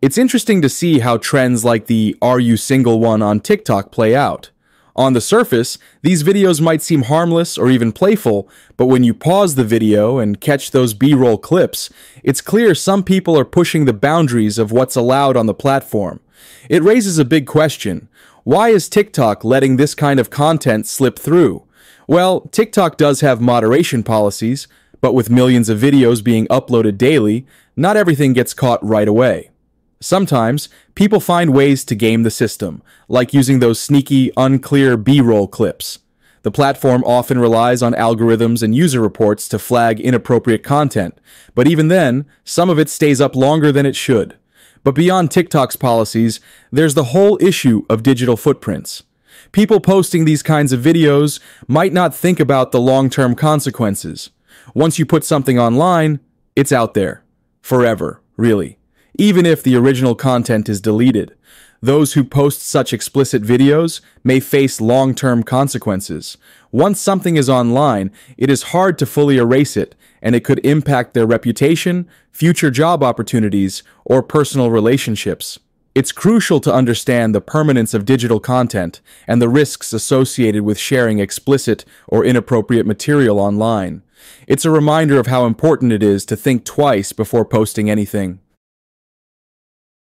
It's interesting to see how trends like the "Are you single" one on TikTok play out. On the surface, these videos might seem harmless or even playful, but when you pause the video and catch those B-roll clips, it's clear some people are pushing the boundaries of what's allowed on the platform. It raises a big question. Why is TikTok letting this kind of content slip through? Well, TikTok does have moderation policies, but with millions of videos being uploaded daily, not everything gets caught right away. Sometimes, people find ways to game the system, like using those sneaky, unclear B-roll clips. The platform often relies on algorithms and user reports to flag inappropriate content, but even then, some of it stays up longer than it should. But beyond TikTok's policies, there's the whole issue of digital footprints. People posting these kinds of videos might not think about the long-term consequences. Once you put something online, it's out there. Forever, really. Even if the original content is deleted, those who post such explicit videos may face long-term consequences. Once something is online, it is hard to fully erase it, and it could impact their reputation, future job opportunities, or personal relationships. It's crucial to understand the permanence of digital content and the risks associated with sharing explicit or inappropriate material online. It's a reminder of how important it is to think twice before posting anything.